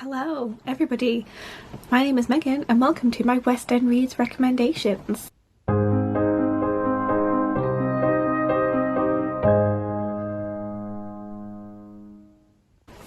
Hello everybody, my name is Megan and welcome to my West End Reads recommendations.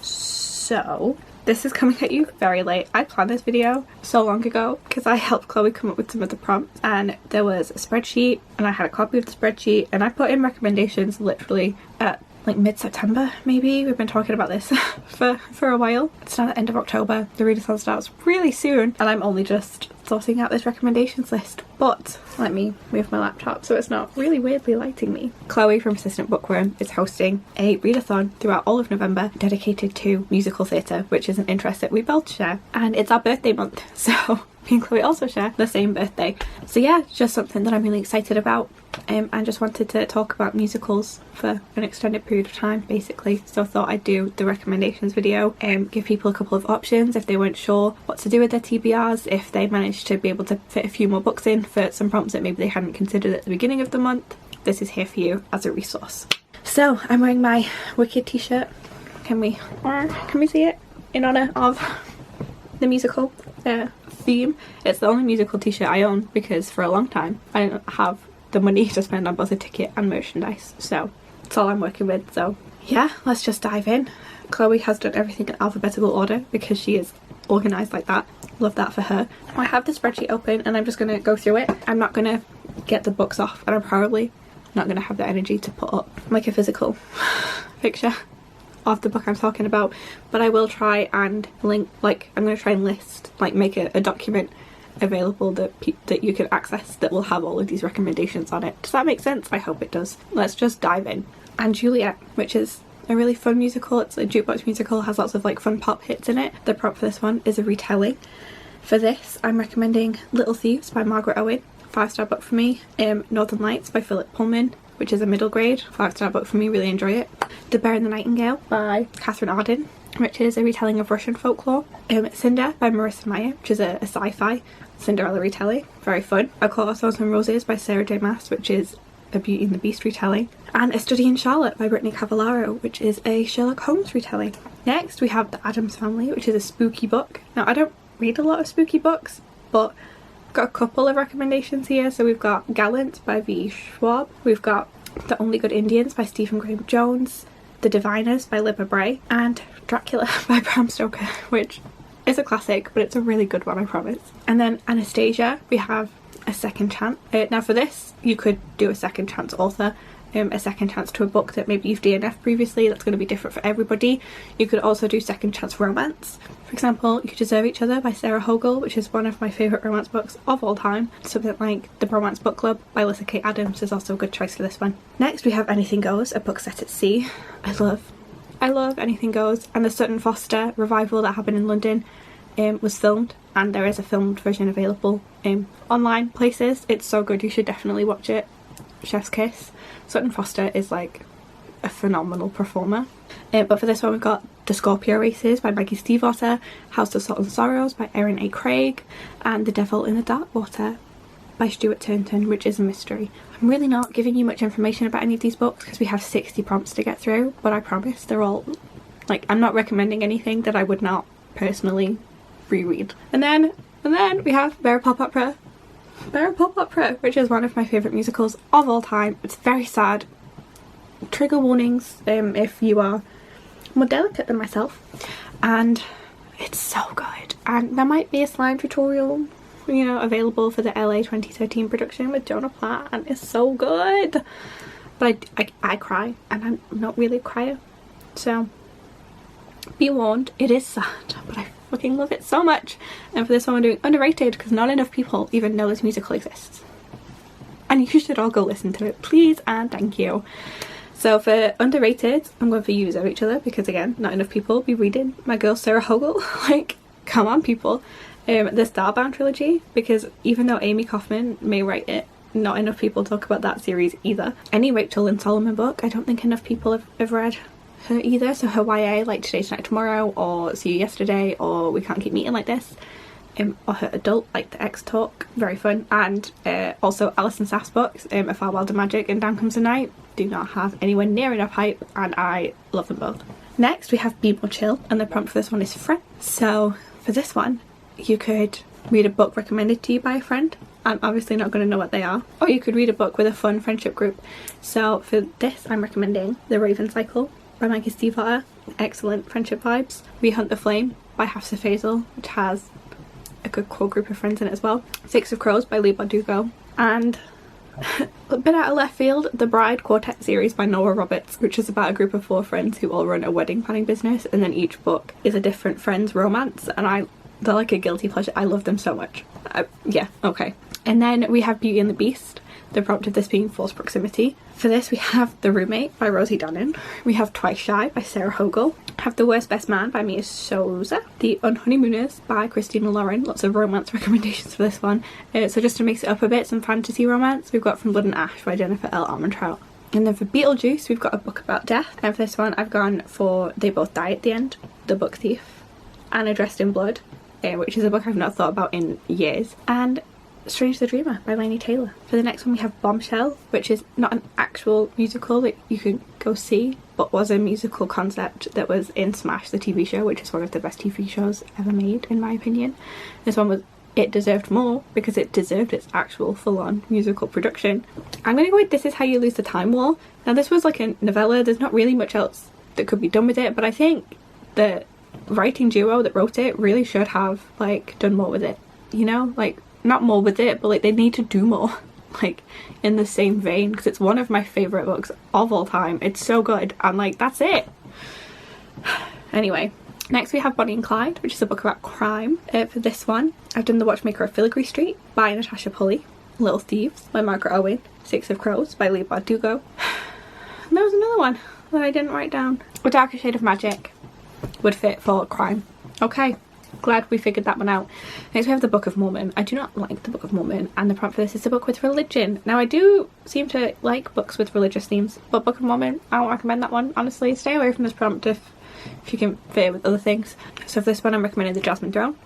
So this is coming at you very late. I planned this video so long ago because I helped Chloe come up with some of the prompts, and there was a spreadsheet and I had a copy of the spreadsheet and I put in recommendations literally at like mid-September maybe. We've been talking about this for a while. It's now the end of October. The readathon starts really soon and I'm only just sorting out this recommendations list. But let me move my laptop so it's not really weirdly lighting me. Chloe from Assistant Bookworm is hosting a readathon throughout all of November dedicated to musical theatre, which is an interest that we both share, and it's our birthday month, so me and Chloe also share the same birthday. So yeah, just something that I'm really excited about. I just wanted to talk about musicals for an extended period of time basically, so I thought I'd do the recommendations video, give people a couple of options if they weren't sure what to do with their TBRs, if they managed to be able to fit a few more books in for some prompts that maybe they hadn't considered at the beginning of the month. This is here for you as a resource. So I'm wearing my Wicked t-shirt. Can we see it? In honour of the musical theme. It's the only musical t-shirt I own because for a long time I didn't have the money to spend on both a ticket and merchandise, so that's all I'm working with. So yeah, let's just dive in. Chloe has done everything in alphabetical order because she is organised like that. Love that for her. I have the spreadsheet open and I'm just going to go through it. I'm not going to get the books off and I'm probably not going to have the energy to put up like a physical picture of the book I'm talking about, but I will try and link, like I'm going to try and list, like make a document available that you can access that will have all of these recommendations on it. Does that make sense? I hope it does. Let's just dive in. And Juliet, which is a really fun musical. It's a jukebox musical, has lots of like fun pop hits in it. The prompt for this one is a retelling. For this I'm recommending Little Thieves by Margaret Owen, 5-star book for me. Northern Lights by Philip Pullman, which is a middle grade 5-star book for me, really enjoy it. The Bear and the Nightingale by Catherine Arden, which is a retelling of Russian folklore. Cinder by Marissa Meyer, which is a sci-fi Cinderella retelling, very fun. A Court of Thorns and Roses by Sarah J Maas, which is a Beauty and the Beast retelling. And A Study in Charlotte by Brittany Cavallaro, which is a Sherlock Holmes retelling. Next we have The Addams Family, which is a spooky book. Now I don't read a lot of spooky books, but I've got a couple of recommendations here. So we've got Gallant by V. Schwab, we've got The Only Good Indians by Stephen Graham Jones, The Diviners by Libba Bray, and Dracula by Bram Stoker, which is a classic, but it's a really good one, I promise. And then Anastasia, we have A Second Chance. Now for this, you could do a second chance author, a second chance to a book that maybe you've DNF'd previously. That's going to be different for everybody. You could also do second chance romance. For example, You Could Deserve Each Other by Sarah Hogle, which is one of my favourite romance books of all time. Something like The Romance Book Club by Alyssa K. Adams is also a good choice for this one. Next we have Anything Goes, a book set at sea. I love Anything Goes, and the Sutton Foster revival that happened in London was filmed, and there is a filmed version available online places. It's so good, you should definitely watch it. Chef's kiss. Sutton Foster is like a phenomenal performer. But for this one we've got The Scorpio Races by Maggie Stiefvater, House of Salt and Sorrows by Erin A. Craig, and The Devil in the Dark Water by Stuart Turnton, which is a mystery. I'm really not giving you much information about any of these books because we have 60 prompts to get through, but I promise they're all, like, I'm not recommending anything that I would not personally reread. And then we have Bear Pop Opera, which is one of my favourite musicals of all time. It's very sad. Trigger warnings if you are more delicate than myself. And it's so good. And there might be a slime tutorial, you know, available for the LA 2013 production with Jonah Platt, and it's so good. But I cry, and I'm not really a crier, so be warned, it is sad, but I fucking love it so much. And for this one we're doing Underrated because not enough people even know this musical exists, and you should all go listen to it, please and thank you. So for Underrated I'm going for You Deserve Each Other because again, not enough people be reading my girl Sarah Hogle. Like, come on people. The Starbound trilogy, because even though Amy Kaufman may write it, not enough people talk about that series either. Any Rachel Lynn Solomon book, I don't think enough people have read her either. So her YA, like Today's Tonight Tomorrow, or See You Yesterday, or We Can't Keep Meeting Like This, or her adult, like The X Talk, very fun. And also Alison Saff's books, A Far Wilder Magic and Down Comes the Night, do not have anywhere near enough hype, and I love them both. Next we have Be More Chill, and the prompt for this one is friend. So for this one, you could read a book recommended to you by a friend. I'm obviously not going to know what they are. Or you could read a book with a fun friendship group. So for this, I'm recommending The Raven Cycle by Mikey Stevewater. Excellent friendship vibes. We Hunt the Flame by Hafsa Faisal, which has a good core group of friends in it as well. Six of Crows by Lee Bardugo. And a bit out of left field, The Bride Quartet series by Noah Roberts, which is about a group of 4 friends who all run a wedding planning business, and then each book is a different friend's romance, and they're like a guilty pleasure. I love them so much. Yeah, okay. And then we have Beauty and the Beast, the prompt of this being False Proximity. For this we have The Roommate by Rosie Donnan. We have Twice Shy by Sarah Hogle. Have The Worst Best Man by Mia Souza. The Unhoneymooners by Christina Lauren. Lots of romance recommendations for this one. So just to mix it up a bit, some fantasy romance. We've got From Blood and Ash by Jennifer L. Armentrout. And then for Beetlejuice, we've got a book about death. And for this one, I've gone for They Both Die at the End, The Book Thief, Anna Dressed in Blood, which is a book I've not thought about in years, and Strange the Dreamer by Laini Taylor. For the next one we have Bombshell, which is not an actual musical that you can go see, but was a musical concept that was in Smash, the TV show, which is one of the best TV shows ever made in my opinion. This one it deserved more because it deserved its actual full-on musical production. I'm gonna go with This Is How You Lose the Time War. Now this was like a novella, there's not really much else that could be done with it, but I think the writing duo that wrote it really should have like done more with it, you know, like not more with it, but like they need to do more like in the same vein, because it's one of my favorite books of all time. It's so good, and like that's it. Anyway, next we have Bonnie and Clyde, which is a book about crime. For this one I've done The Watchmaker of Filigree Street by Natasha Pulley, Little Thieves by Margaret Owen, Six of Crows by Lee Bardugo. And there was another one that I didn't write down. A Darker Shade of Magic would fit for crime. Okay, glad we figured that one out. Next we have The Book of Mormon. I do not like The Book of Mormon, and the prompt for this is a book with religion. Now I do seem to like books with religious themes, but Book of Mormon, I don't recommend that one. Honestly, stay away from this prompt if you can fit it with other things. So for this one I'm recommending The Jasmine Throne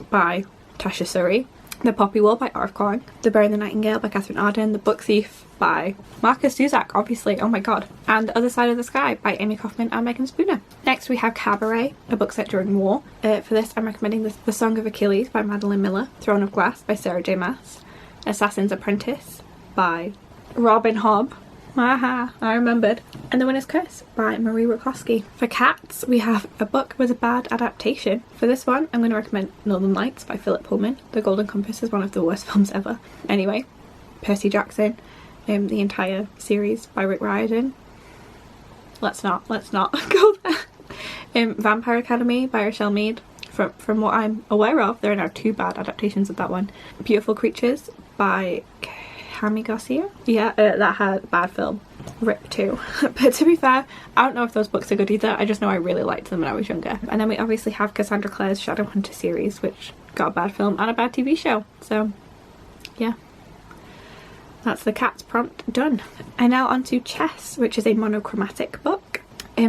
by Tasha Suri, The Poppy Wall by Arif Kaur, The Bear and the Nightingale by Catherine Arden, The Book Thief by Marcus Zuzak, obviously, oh my god, and The Other Side of the Sky by Amy Kaufman and Megan Spooner. Next we have Cabaret, a book set during war. For this I'm recommending The Song of Achilles by Madeline Miller, Throne of Glass by Sarah J Maas, Assassin's Apprentice by Robin Hobb, aha, I remembered, and The Winner's Curse by Marie Rakowski. For cats we have a book with a bad adaptation. For this one I'm going to recommend Northern Lights by Philip Pullman. The Golden Compass is one of the worst films ever. Anyway, Percy Jackson, the entire series by Rick Riordan. Let's not go there. Vampire Academy by Rochelle Mead. From what I'm aware of, there are now 2 bad adaptations of that one. Beautiful Creatures by Cami Garcia. Yeah, that had a bad film. Rip too. But to be fair, I don't know if those books are good either. I just know I really liked them when I was younger. And then we obviously have Cassandra Clare's Shadowhunter series, which got a bad film and a bad TV show. So yeah, that's the cat's prompt done. And now on to Chess, which is a monochromatic book.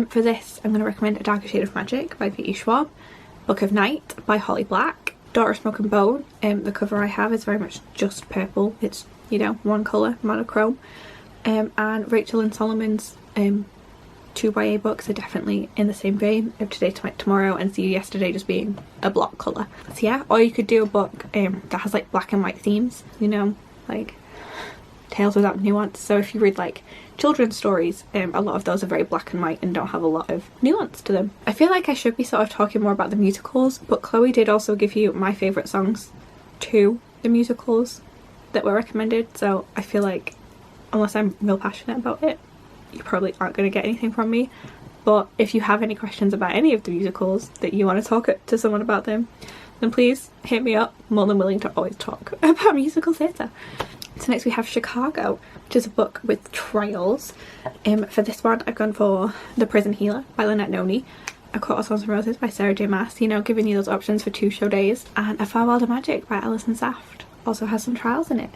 For this I'm going to recommend A Darker Shade of Magic by V.E. Schwab, Book of Night by Holly Black, Daughter of Smoke and Bone. The cover I have is very much just purple. It's, you know, one colour, monochrome. And Rachel and Solomon's 2 YA books are definitely in the same vein of Today, Tomorrow and See You Yesterday just being a block colour. So yeah, or you could do a book that has like black and white themes, you know, like tales without nuance. So if you read like children's stories, a lot of those are very black and white and don't have a lot of nuance to them. I feel like I should be sort of talking more about the musicals, but Chloe did also give you my favourite songs to the musicals that were recommended, so I feel like unless I'm real passionate about it, you probably aren't going to get anything from me. But if you have any questions about any of the musicals that you want to talk to someone about them, then please hit me up. I'm more than willing to always talk about musical theatre. So next we have Chicago, which is a book with trials. For this one I've gone for The Prison Healer by Lynette Noni, A Court of Thorns and Roses by Sarah J Maas, you know, giving you those options for 2 show days, and A Far Wilder Magic by Alison Saft. Also has some trials in it.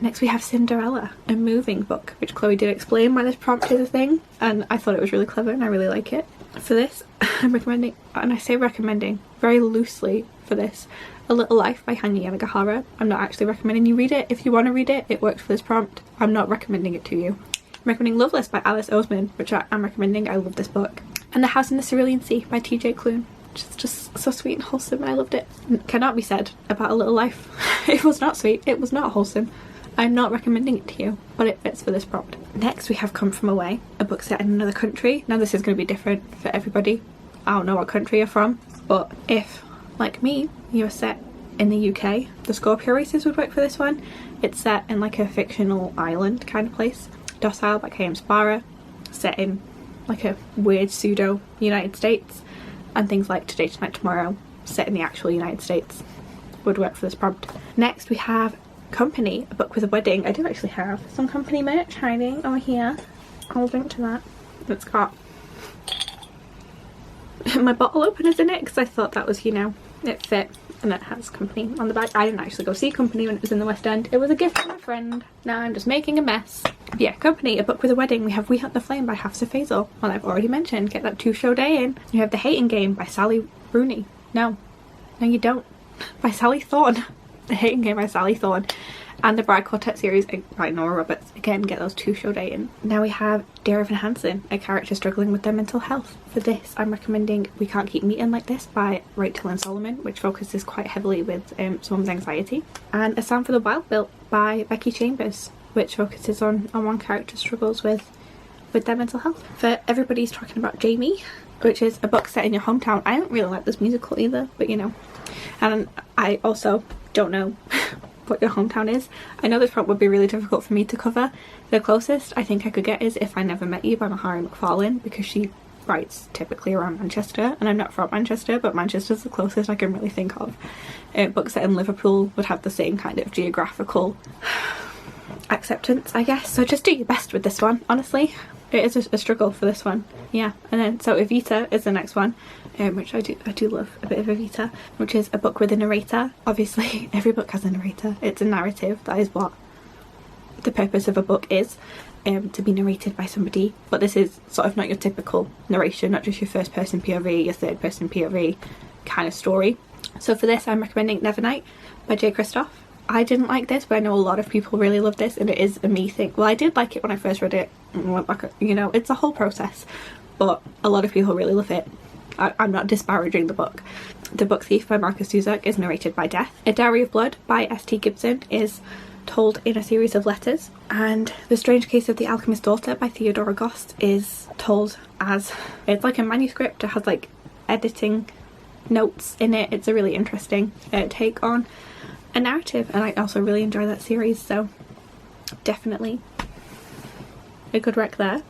Next we have Cinderella, a moving book, which Chloe did explain why this prompt is a thing, and I thought it was really clever and I really like it. For this I'm recommending, and I say recommending very loosely for this, A Little Life by Hanya Yanagihara. I'm not actually recommending you read it. If you want to read it, it works for this prompt. I'm not recommending it to you. I'm recommending Loveless by Alice Oseman, which I'm recommending. I love this book. And The House in the Cerulean Sea by TJ Klune, which is just so sweet and wholesome. I loved it. Cannot be said about A Little Life. It was not sweet, it was not wholesome. I'm not recommending it to you, but it fits for this prompt. Next we have Come From Away, a book set in another country. Now this is going to be different for everybody. I don't know what country you're from, but if, like me, you're set in the UK, the Scorpio races would work for this one. It's set in like a fictional island kind of place. Docile by K.M. Sparrow, set in like a weird pseudo United States, and things like Today, Tonight, Tomorrow, set in the actual United States, would work for this prompt. Next we have Company, a book with a wedding. I do actually have some Company merch hiding over here. I'll link to that. It's got my bottle openers in it because I thought that was, you know, it fit, and it has Company on the back. I didn't actually go see Company when it was in the West End. It was a gift from a friend. Now I'm just making a mess. But yeah, Company, a book with a wedding. We have We Hunt the Flame by Hafsa Faisal. Well, I've already mentioned, get that 2-show day in. You have The Hating Game by Sally Rooney. No you don't. By Sally Thorne. The Hating Game by Sally Thorne. And the Bride Quartet series by Nora Roberts. Again, get those 2-show day in. Now we have Dear Evan Hansen, a character struggling with their mental health. For this, I'm recommending We Can't Keep Meeting Like This by Rachel and Solomon, which focuses quite heavily with someone's anxiety. And A Sound for the Wild Built by Becky Chambers, which focuses on one character's struggles with their mental health. For Everybody's Talking About Jamie, which is a book set in your hometown. I don't really like this musical either, but you know. And I also don't know what your hometown is. I know this prompt would be really difficult for me to cover. The closest I think I could get is If I Never Met You by Mahari McFarlane, because she writes typically around Manchester, and I'm not from Manchester, but Manchester's the closest I can really think of. Books set in Liverpool would have the same kind of geographical acceptance, I guess. So just do your best with this one, honestly. It is a struggle for this one. Yeah. And then so Evita is the next one, which I do love a bit of Evita, which is a book with a narrator. Obviously every book has a narrator. It's a narrative. That is what the purpose of a book is, to be narrated by somebody. But this is sort of not your typical narration, not just your first person POV, your third person POV kind of story. So for this I'm recommending Nevernight by J. Kristoff. I didn't like this, but I know a lot of people really love this, and it is a me thing. Well, I did like it when I first read it, and went back, you know, it's a whole process, but a lot of people really love it. I'm not disparaging the book. The Book Thief by Marcus Zusak is narrated by Death. A Diary of Blood by S.T. Gibson is told in a series of letters, and The Strange Case of the Alchemist's Daughter by Theodora Gost is told as, it's like a manuscript. It has like editing notes in it. It's a really interesting take on a narrative, and I also really enjoy that series, so definitely a good rec there.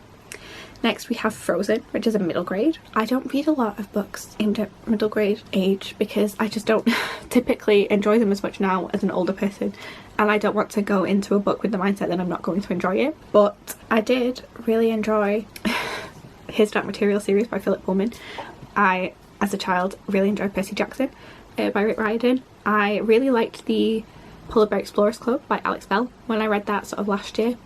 Next we have Frozen, which is a middle grade. I don't read a lot of books aimed at middle grade age because I just don't typically enjoy them as much now as an older person, and I don't want to go into a book with the mindset that I'm not going to enjoy it. But I did really enjoy his Dark Material series by Philip Pullman. I, as a child, really enjoyed Percy Jackson by Rick Riordan. I really liked the Polar Bear Explorers Club by Alex Bell when I read that sort of last year.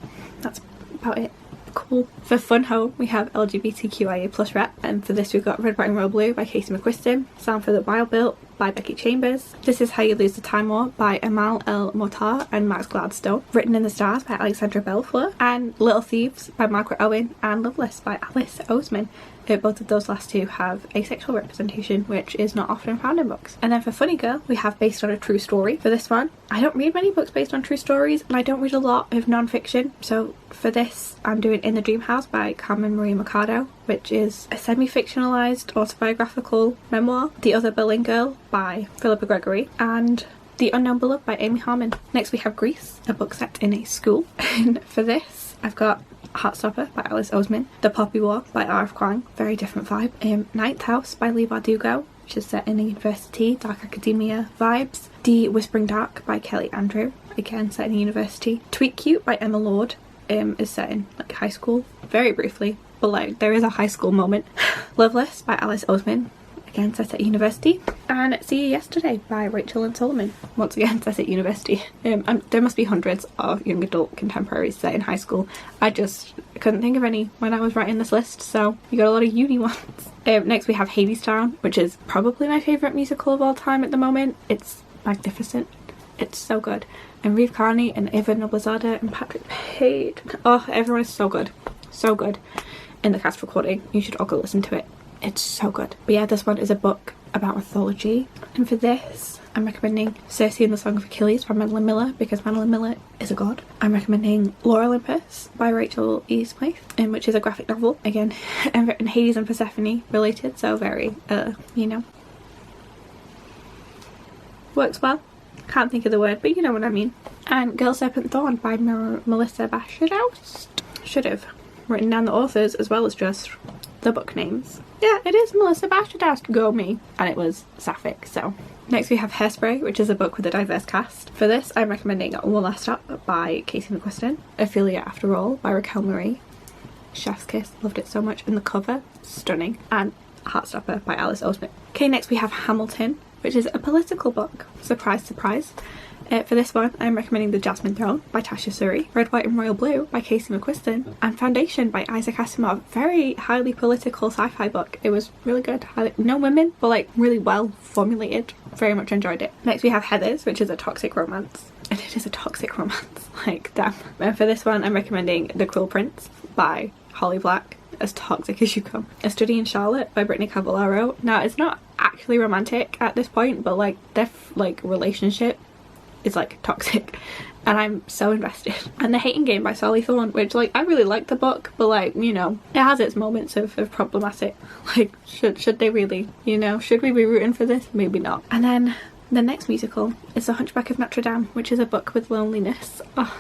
That's about it. Cool. For Fun Home we have LGBTQIA plus rep, and for this we've got Red, White and Royal Blue by Casey McQuiston, Sound for the Wild Built by Becky Chambers, This Is How You Lose the Time War by Amal El Mortar and Max Gladstone, Written in the Stars by Alexandra Belfleur, and Little Thieves by Margaret Owen, and Loveless by Alice Oseman. Both of those last two have asexual representation, which is not often found in books. And then for Funny Girl we have Based on a True Story. For this one, I don't read many books based on true stories, and I don't read a lot of non-fiction, so for this I'm doing In the Dream House by Carmen Maria Mercado, which is a semi-fictionalized autobiographical memoir. The Other Berlin Girl by Philippa Gregory, and The Unknown Beloved by Amy Harmon. Next we have Grease, a book set in a school. And for this I've got Heartstopper by Alice Oseman, The Poppy War by R.F. Kuang, very different vibe. Ninth House by Leigh Bardugo, which is set in a university, dark academia vibes. The Whispering Dark by Kelly Andrew, again set in a university. Tweet Cute by Emma Lord is set in like high school, very briefly, but like there is a high school moment. Loveless by Alice Oseman, again set at university. And See You Yesterday by Rachel and Solomon, once again set at university. There must be hundreds of young adult contemporaries set in high school. I just couldn't think of any when I was writing this list, so you got a lot of uni ones. Next we have Hadestown, which is probably my favourite musical of all time at the moment. It's magnificent. It's so good. And Reeve Carney and Eva Noblezada and Patrick Page. Oh, everyone is so good. So good in the cast recording. You should all go listen to it. It's so good. But yeah, this one is a book about mythology, and for this I'm recommending Circe and the Song of Achilles by Madeline Miller, because Madeline Miller is a god. I'm recommending Lore Olympus by Rachel E. Smythe, which is a graphic novel, again, and Hades and Persephone related, so very, you know, works well. Can't think of the word, but you know what I mean. And Girl, Serpent, Thorn by Melissa Bashiraust. Should have written down the authors as well as just the book names. Yeah, it is Melissa Bashiraust, go me. And it was sapphic, so. Next we have Hairspray, which is a book with a diverse cast. For this I'm recommending One Last Stop by Casey McQuiston, Ophelia After All by Raquel Marie, Chef's Kiss, loved it so much, and the cover, stunning, and Heartstopper by Alice Oseman. Okay, next we have Hamilton, which is a political book. Surprise, surprise. For this one, I'm recommending The Jasmine Throne by Tasha Suri, Red, White and Royal Blue by Casey McQuiston, and Foundation by Isaac Asimov. Very highly political sci-fi book. It was really good. No women, but like really well formulated. Very much enjoyed it. Next we have Heathers, which is a toxic romance. And it is a toxic romance. Like, damn. And for this one, I'm recommending The Cruel Prince by Holly Black. As toxic as you come. A Study in Charlotte by Brittany Cavallaro. Now, it's not actually romantic at this point, but like their relationship is like toxic, and I'm so invested. And The Hating Game by Sally Thorne, which like I really like the book, but like, you know, it has its moments of problematic. Like, should they really, you know, should we be rooting for this? Maybe not. And then the next musical is The Hunchback of Notre Dame, which is a book with loneliness. Oh,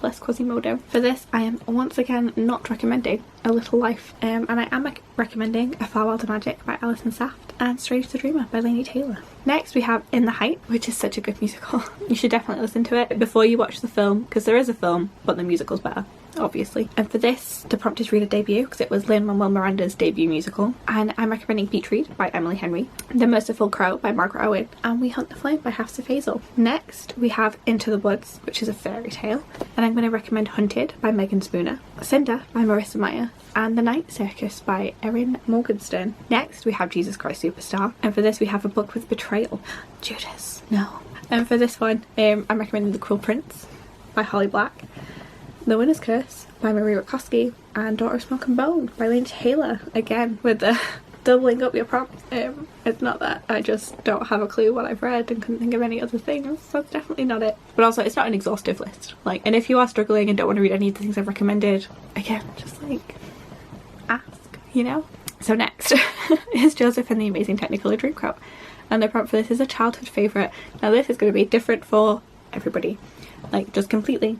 bless Quasimodo. For this I am once again not recommending A Little Life, and I am recommending A Far Wilder Magic by Alison Saft and Strange the Dreamer by Laini Taylor. Next we have In the Height, which is such a good musical. You should definitely listen to it before you watch the film, because there is a film but the musical's better, obviously. And for this, the prompt is read a debut, because it was Lin-Manuel Miranda's debut musical. And I'm recommending Beach Read by Emily Henry, The Merciful Crow by Margaret Owen, and We Hunt the Flame by Hafsa Faisal. Next we have Into the Woods, which is a fairy tale, and I'm going to recommend Hunted by Megan Spooner, Cinder by Marissa Meyer, and The Night Circus by Erin Morgenstern. Next we have Jesus Christ Superstar, and for this we have a book with betrayal. Judas, no. And for this one, I'm recommending The Cruel Prince by Holly Black, The Winner's Curse by Marie Rakowski, and Daughter of Smoke and Bone by Laini Taylor. Again, with the doubling up your prompts. It's not that I just don't have a clue what I've read and couldn't think of any other things. That's definitely not it. But also, it's not an exhaustive list. Like, and if you are struggling and don't want to read any of the things I've recommended, again, just like ask, you know? So next is Joseph and the Amazing Technicolor Dreamcoat, and the prompt for this is a childhood favourite. Now this is going to be different for everybody, like just completely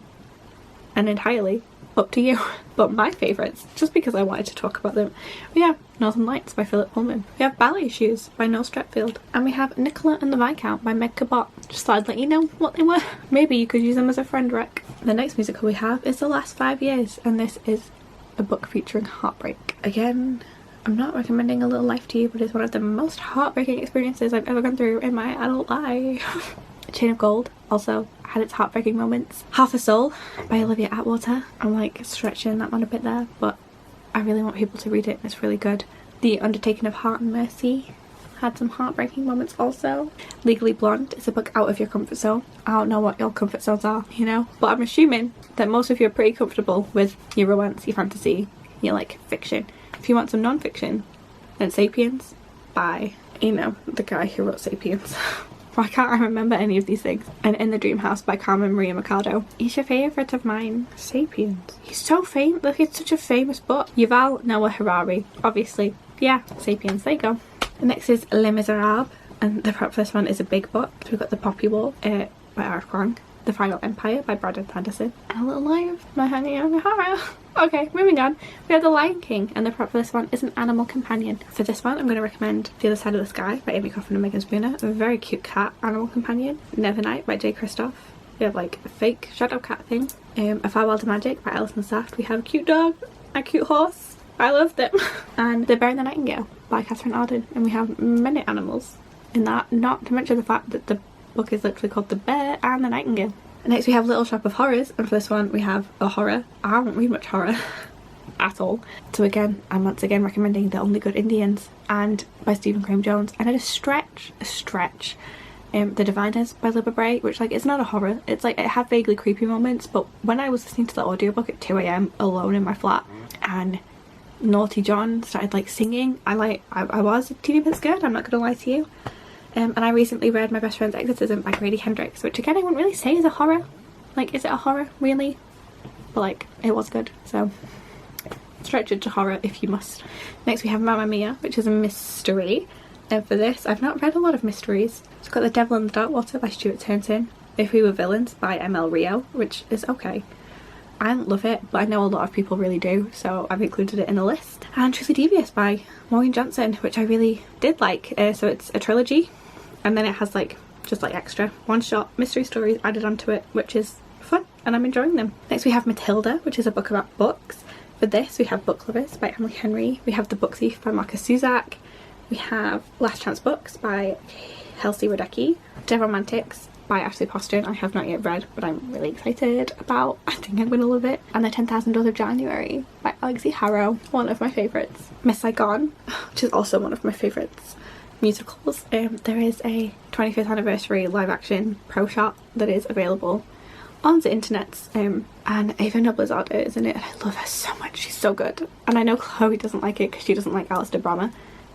and entirely up to you. But my favourites, just because I wanted to talk about them, we have Northern Lights by Philip Pullman, we have Ballet Shoes by Noel Stretfield, and we have Nicola and the Viscount by Meg Cabot. Just thought I'd let you know what they were. Maybe you could use them as a friend rec. The next musical we have is The Last 5 Years, and this is a book featuring heartbreak. Again, I'm not recommending A Little Life to you, but it's one of the most heartbreaking experiences I've ever gone through in my adult life. Chain of Gold also had its heartbreaking moments. Half a Soul by Olivia Atwater. I'm like stretching that one a bit there, but I really want people to read it. It's really good. The Undertaking of Heart and Mercy had some heartbreaking moments also. Legally Blonde is a book out of your comfort zone. I don't know what your comfort zones are, you know, but I'm assuming that most of you are pretty comfortable with your romance, your fantasy, your like fiction. If you want some non-fiction, then Sapiens by, you know, the guy who wrote Sapiens. Why can't I remember any of these things? And In the Dream House by Carmen Maria Machado. He's your favourite of mine. Sapiens. He's so famous. Look, it's such a famous book. Yuval Noah Harari, obviously. Yeah, Sapiens. There you go. The next is Les Miserables, and the prep for this one is a big book. So we've got The Poppy War by R. Kwang, The Final Empire by Brandon Sanderson, and A Little Life by Hannah Yamahara. Okay, moving on. We have The Lion King, and the prep for this one is An Animal Companion. For this one, I'm going to recommend The Other Side of the Sky by Amy Coffin and Megan Spooner, a very cute cat animal companion. Nevernight by Jay Kristoff. We have like a fake shadow cat thing. A Far Wilder Magic by Alison Saft. We have a cute dog, a cute horse. I love them. And The Bear and the Nightingale by Catherine Arden. And we have many animals in that, not to mention the fact that the book is literally called The Bear and the Nightingale. Next we have Little Shop of Horrors, and for this one we have a horror. I don't read much horror at all. So again, I'm once again recommending The Only Good Indians and by Stephen Graham Jones, and at a stretch, The Diviners by Libba Bray, which like it's not a horror. It's like it had vaguely creepy moments, but when I was listening to the audiobook at 2 AM alone in my flat, and Naughty John started like singing, I was a teeny bit scared, I'm not gonna lie to you. And I recently read My Best Friend's Exorcism by Grady Hendrix, which again I wouldn't really say is a horror. Like, is it a horror really? But like, it was good, so stretch it to horror if you must. Next we have Mamma Mia, which is a mystery. And for this, I've not read a lot of mysteries. It's got The Devil in the Dark Water by Stuart Townsend, If We Were Villains by ML Rio, which is okay. I don't love it, but I know a lot of people really do, so I've included it in the list. And Truly Devious by Maureen Johnson, which I really did like. So it's a trilogy, and then it has like just like extra one-shot mystery stories added onto it, which is fun, and I'm enjoying them. Next we have Matilda, which is a book about books. For this we have Book Lovers by Emily Henry, we have The Book Thief by Marcus Zuzak, we have Last Chance Books by Halsey Radecki, Dead Romantics by Ashley Poston, I have not yet read, but I'm really excited about. I think I'm gonna love it. And The 10,000 Days of January by Alexi Harrow, one of my favourites. Miss Saigon, which is also one of my favourites musicals. There is a 25th anniversary live action pro shot that is available on the internet, and Ava Noblezada is in it, and I love her so much, she's so good. And I know Chloe doesn't like it because she doesn't like Alistair Brammer,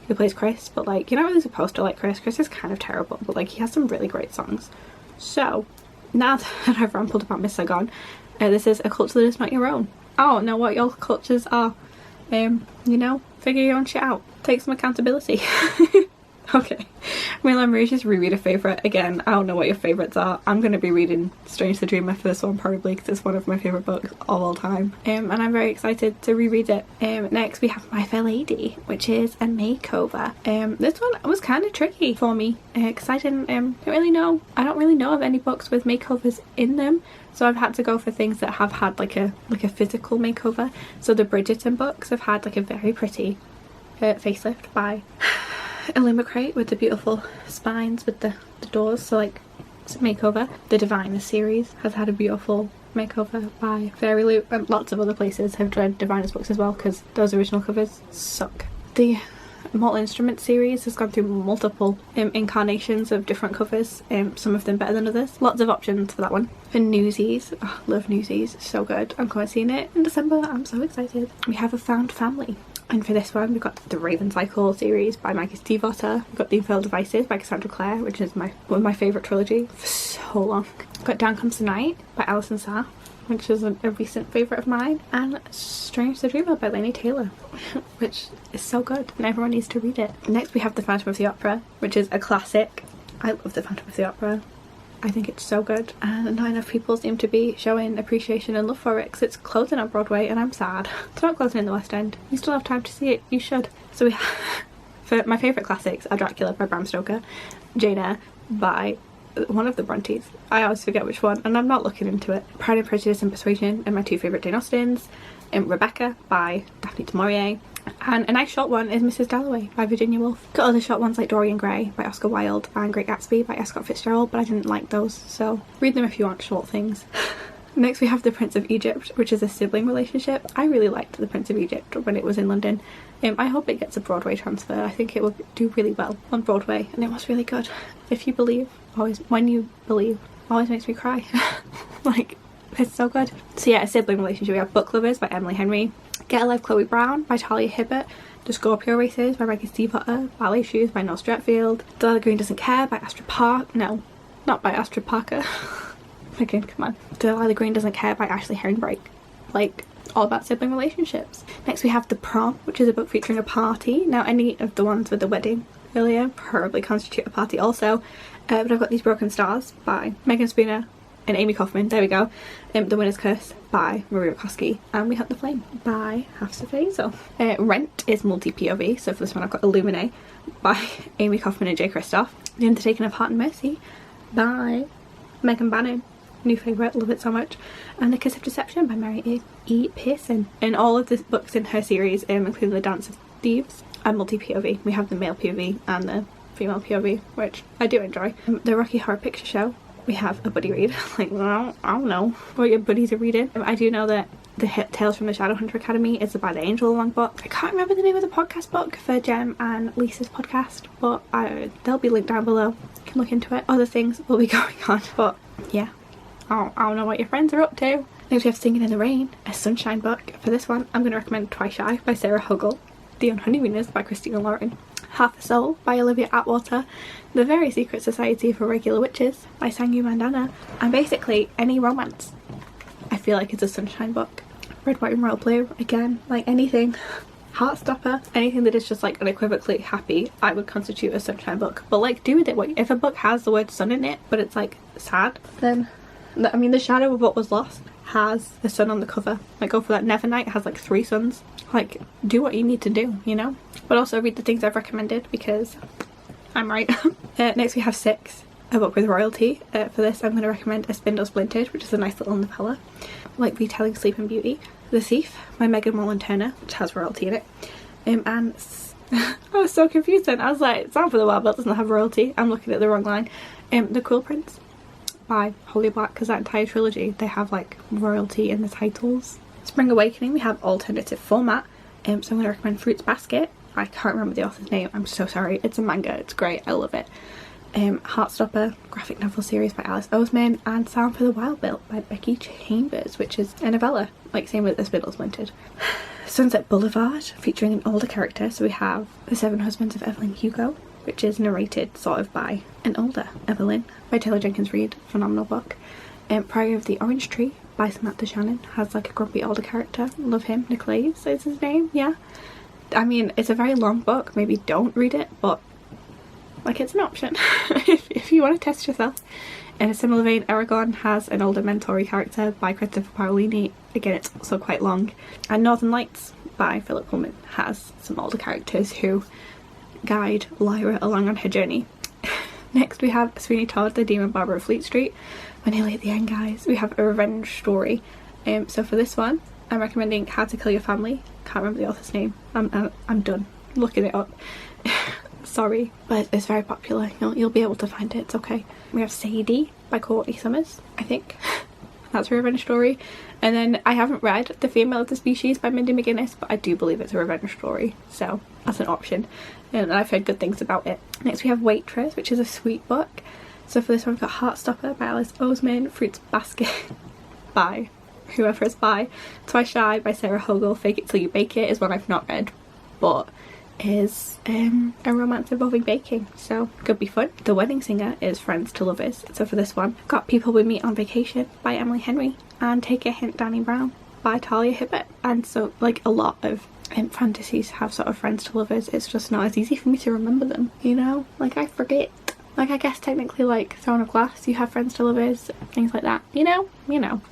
who plays Chris, but like, you're not really supposed to like Chris. Chris is kind of terrible, but like, he has some really great songs. So now that I've rambled about Miss Saigon, this is a culture that is not your own. I don't know what your cultures are. You know, figure your own shit out. Take some accountability. Okay, Moulin Rouge is reread a favourite. Again, I don't know what your favourites are. I'm going to be reading Strange the Dreamer for this one probably because it's one of my favourite books of all time. And I'm very excited to reread it. Next we have My Fair Lady, which is a makeover. This one was kind of tricky for me because I don't really know of any books with makeovers in them. So I've had to go for things that have had like a physical makeover. So the Bridgerton books have had like a very pretty facelift by Illumicrate with the beautiful spines with the doors, so like it's a makeover. The Diviner series has had a beautiful makeover by Fairy Loot, and lots of other places have read Diviner's books as well because those original covers suck. The Mortal Instruments series has gone through multiple incarnations of different covers, some of them better than others. Lots of options for that one. For Newsies, oh, love Newsies, so good. I'm going to see it in December, I'm so excited. We have A Found Family. And for this one, we've got the Raven Cycle series by Maggie Stiefvater. We've got The Infernal Devices by Cassandra Clare, which is one of my favourite trilogy for so long. We've got Down Comes the Night by Alison Saff, which is a recent favourite of mine. And Strange the Dreamer by Laini Taylor, which is so good and everyone needs to read it. Next we have The Phantom of the Opera, which is a classic. I love The Phantom of the Opera. I think it's so good, and not enough people seem to be showing appreciation and love for it because it's closing on Broadway and I'm sad. It's not closing in the West End. You still have time to see it, you should. So we have, for my favourite classics are Dracula by Bram Stoker, Jane Eyre by one of the Brontes, I always forget which one and I'm not looking into it, Pride and Prejudice and Persuasion, and my two favourite Jane Austens, Rebecca by Daphne du Maurier, and a nice short one is Mrs. Dalloway by Virginia Woolf. Got other short ones like Dorian Gray by Oscar Wilde and Great Gatsby by Scott Fitzgerald, but I didn't like those, so read them if you want short things. Next we have The Prince of Egypt, which is a sibling relationship. I really liked The Prince of Egypt when it was in London. I hope it gets a Broadway transfer. I think it will do really well on Broadway, and it was really good. If you believe, when you believe, always makes me cry. Like, it's so good. So yeah, a sibling relationship. We have Book Lovers by Emily Henry, Get a Life Chloe Brown by Talia Hibbert, The Scorpio Races by Maggie Stiefvater, Ballet Shoes by Noel Stratfield, Delilah Green Doesn't Care by Astrid Park. No, not by Astrid Parker. Again, come on. Delilah Green Doesn't Care by Ashley Herringbrake. Like, all about sibling relationships. Next we have The Prom, which is a book featuring a party. Now any of the ones with the wedding earlier probably constitute a party also. But I've got These Broken Stars by Megan Spooner and Amy Kaufman. There we go. The Winner's Curse by Maria Koski, and We Hunt the Flame by Hafsa Faisal. Rent is multi-POV, so for this one I've got Illuminate by Amy Kaufman and Jay Kristoff. The Undertaking of Heart and Mercy by Megan Bannon, new favourite, love it so much. And The Kiss of Deception by Mary E. Pearson. And all of the books in her series, including The Dance of Thieves, are multi-POV. We have the male POV and the female POV, which I do enjoy. The Rocky Horror Picture Show, we have a buddy read. Like, I don't know what your buddies are reading. I do know that the Tales from the Shadowhunter Academy is by the Angel Long book. I can't remember the name of the podcast book for Jem and Lisa's podcast, but they'll be linked down below. You can look into it. Other things will be going on, but yeah, I don't know what your friends are up to. Next we have Singing in the Rain, a sunshine book. For this one, I'm going to recommend Twice Shy by Sarah Hoggle, The Unhoneymooners by Christina Lauren, Half a Soul by Olivia Atwater, The Very Secret Society for Regular Witches by Sangu Mandana, and basically any romance. I feel like it's a sunshine book. Red, White and Royal Blue, again, like anything. Heartstopper, anything that is just like unequivocally happy, I would constitute a sunshine book. But like, do with it what, if a book has the word sun in it, but it's like sad, then, I mean, The Shadow of What Was Lost has the sun on the cover. Like, go for that. Nevernight has like 3 suns. Like, do what you need to do, you know? But also read the things I've recommended because I'm right. Next we have 6, a book with royalty. For this I'm going to recommend A Spindle Splintered, which is a nice little novella, like retelling Sleep and Beauty. The Thief by Megan Mullen Turner, which has royalty in it. And I was so confused then. I was like, Sound for the Wild Belt doesn't have royalty. I'm looking at the wrong line. The Cruel Prince by Holly Black, because that entire trilogy, they have like royalty in the titles. Spring Awakening, we have alternative format. So I'm going to recommend Fruits Basket. I can't remember the author's name, I'm so sorry. It's a manga, it's great, I love it. Heartstopper, graphic novel series by Alice Oseman, and Sound for the Wild Belt by Becky Chambers, which is a novella, like same with The Spindle Splintered. Sunset Boulevard, featuring an older character, so we have The Seven Husbands of Evelyn Hugo, which is narrated sort of by an older Evelyn, by Taylor Jenkins Reid, phenomenal book. Priory of the Orange Tree by Samantha Shannon, has like a grumpy older character, love him. Nicholas is his name, yeah. I mean, it's a very long book, maybe don't read it, but like, it's an option if you want to test yourself. In a similar vein, Aragon has an older mentor character by Christopher Paolini, again it's also quite long. And Northern Lights by Philip Pullman has some older characters who guide Lyra along on her journey. Next we have Sweeney Todd, The Demon Barber of Fleet Street. We're nearly at the end, guys. We have a revenge story. So for this one I'm recommending How to Kill Your Family. Can't remember the author's name. I'm done looking it up. Sorry, but it's very popular. You'll be able to find it, it's okay. We have Sadie by Courtney Summers, I think. That's a revenge story. And then I haven't read The Female of the Species by Mindy McGuinness, but I do believe it's a revenge story, so that's an option. And I've heard good things about it. Next we have Waitress, which is a sweet book. So for this one we've got Heartstopper by Alice Oseman, Fruits Basket by whoever it's by, Twice Shy by Sarah Hoggle, Fake It Till You Bake It is one I've not read, but is a romance involving baking, so could be fun. The Wedding Singer is Friends to Lovers. So for this one, got People We Meet on Vacation by Emily Henry, and Take a Hint Danny Brown by Talia Hibbert. And so like a lot of fantasies have sort of friends to lovers. It's just not as easy for me to remember them, you know, like I forget. Like, I guess technically like Throne of Glass, you have friends to lovers, things like that, you know.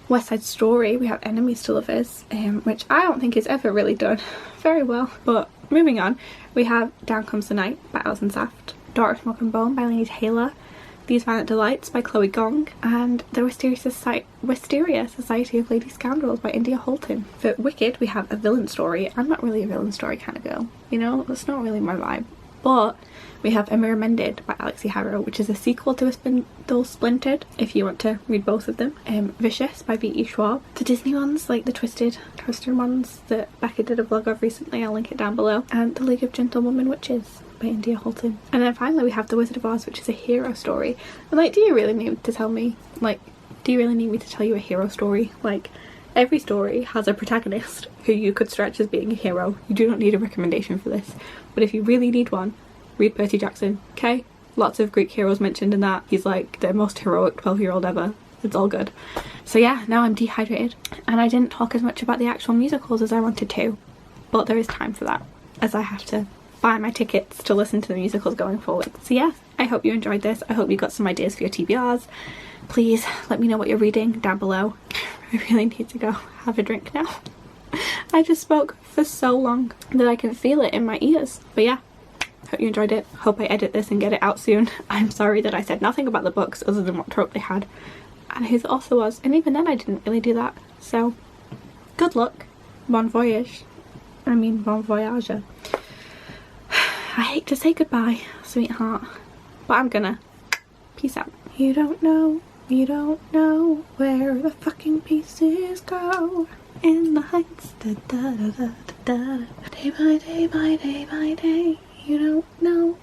West Side Story, we have enemies to lovers, which I don't think is ever really done very well. But moving on, we have Down Comes the Night by Alison Saft, Daughter of Smoke and Bone by Lainey Taylor, These Violent Delights by Chloe Gong, and The Wisteria Society of Lady Scoundrels by India Holton. For Wicked, we have A Villain Story. I'm not really a villain story kind of girl, you know, that's not really my vibe. But we have A Mirror Mended by Alexi Harrow, which is a sequel to A Spindle Splintered, if you want to read both of them. Vicious by V.E. Schwab. The Disney ones, like the Twister ones that Becca did a vlog of recently, I'll link it down below. And The League of Gentlewoman Witches by India Holton. And then finally we have The Wizard of Oz, which is a hero story. And like, do you really need to tell me, like, do you really need me to tell you a hero story? Like, every story has a protagonist who you could stretch as being a hero. You do not need a recommendation for this. But if you really need one, read Percy Jackson, okay? Lots of Greek heroes mentioned in that. He's like the most heroic 12-year-old ever. It's all good. So yeah, now I'm dehydrated. And I didn't talk as much about the actual musicals as I wanted to. But there is time for that, as I have to buy my tickets to listen to the musicals going forward. So yeah, I hope you enjoyed this. I hope you got some ideas for your TBRs. Please let me know what you're reading down below. I really need to go have a drink now. I just spoke for so long that I can feel it in my ears. But yeah, hope you enjoyed it. Hope I edit this and get it out soon. I'm sorry that I said nothing about the books other than what trope they had and who the author was, and even then I didn't really do that. So good luck. Bon voyage. I mean bon voyage. I hate to say goodbye, sweetheart, but I'm gonna. Peace out. You don't know where the fucking pieces go in the heights. Da, da, da, da, da, da. Day by day by day by day. You don't know.